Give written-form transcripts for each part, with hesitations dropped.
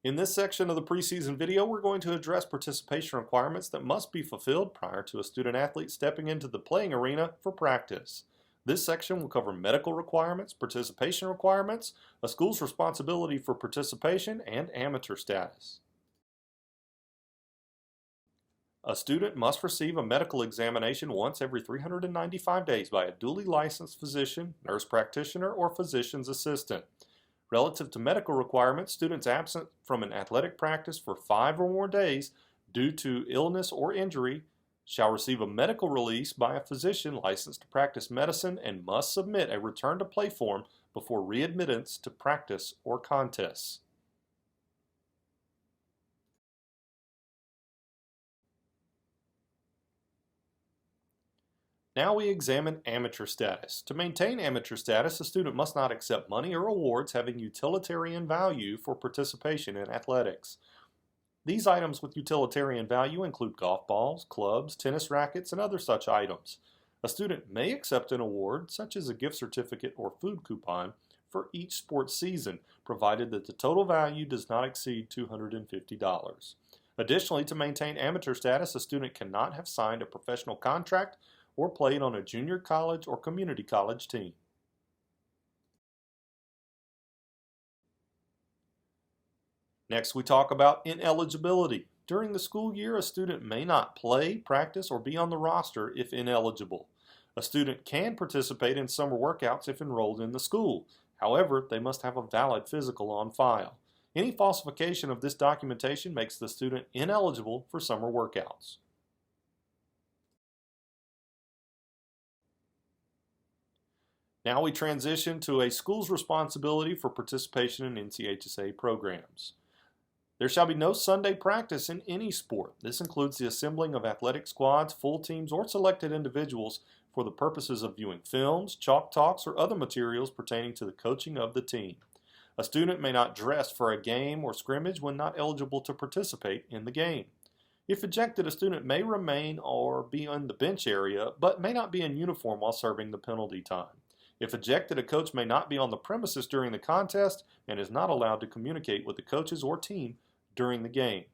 In this section of the preseason video, we're going to address participation requirements that must be fulfilled prior to a student athlete stepping into the playing arena for practice. This section will cover medical requirements, participation requirements, a school's responsibility for participation, and amateur status. A student must receive a medical examination once every 395 days by a duly licensed physician, nurse practitioner, or physician's assistant. Relative to medical requirements, students absent from an athletic practice for 5 or more days due to illness or injury shall receive a medical release by a physician licensed to practice medicine and must submit a return to play form before readmittance to practice or contests. Now we examine amateur status. To maintain amateur status, a student must not accept money or awards having utilitarian value for participation in athletics. These items with utilitarian value include golf balls, clubs, tennis rackets, and other such items. A student may accept an award, such as a gift certificate or food coupon, for each sports season, provided that the total value does not exceed $250. Additionally, to maintain amateur status, a student cannot have signed a professional contract or played on a junior college or community college team. Next, we talk about ineligibility. During the school year, a student may not play, practice, or be on the roster if ineligible. A student can participate in summer workouts if enrolled in the school. However, they must have a valid physical on file. Any falsification of this documentation makes the student ineligible for summer workouts. Now we transition to a school's responsibility for participation in NCHSAA programs. There shall be no Sunday practice in any sport. This includes the assembling of athletic squads, full teams, or selected individuals for the purposes of viewing films, chalk talks, or other materials pertaining to the coaching of the team. A student may not dress for a game or scrimmage when not eligible to participate in the game. If ejected, a student may remain or be in the bench area, but may not be in uniform while serving the penalty time. If ejected, a coach may not be on the premises during the contest and is not allowed to communicate with the coaches or team during the game.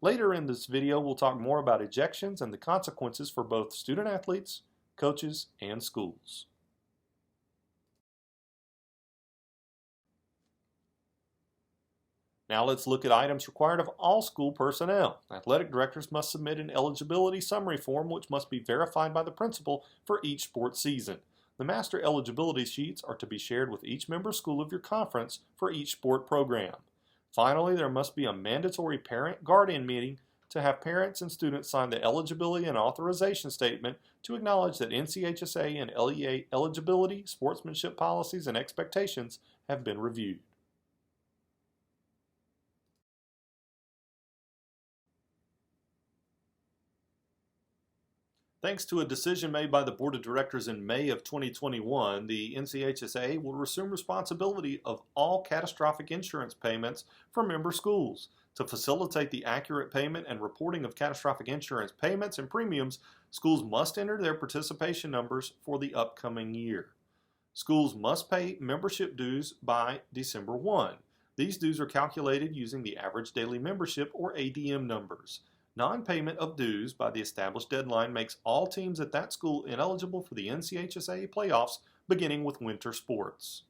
Later in this video, we'll talk more about ejections and the consequences for both student athletes, coaches, and schools. Now let's look at items required of all school personnel. Athletic directors must submit an eligibility summary form which must be verified by the principal for each sports season. The master eligibility sheets are to be shared with each member school of your conference for each sport program. Finally, there must be a mandatory parent-guardian meeting to have parents and students sign the eligibility and authorization statement to acknowledge that NCHSAA and LEA eligibility, sportsmanship policies, and expectations have been reviewed. Thanks to a decision made by the Board of Directors in May of 2021, the NCHSAA will resume responsibility of all catastrophic insurance payments for member schools. To facilitate the accurate payment and reporting of catastrophic insurance payments and premiums, schools must enter their participation numbers for the upcoming year. Schools must pay membership dues by December 1. These dues are calculated using the average daily membership or ADM numbers. Non-payment of dues by the established deadline makes all teams at that school ineligible for the NCHSAA playoffs beginning with winter sports.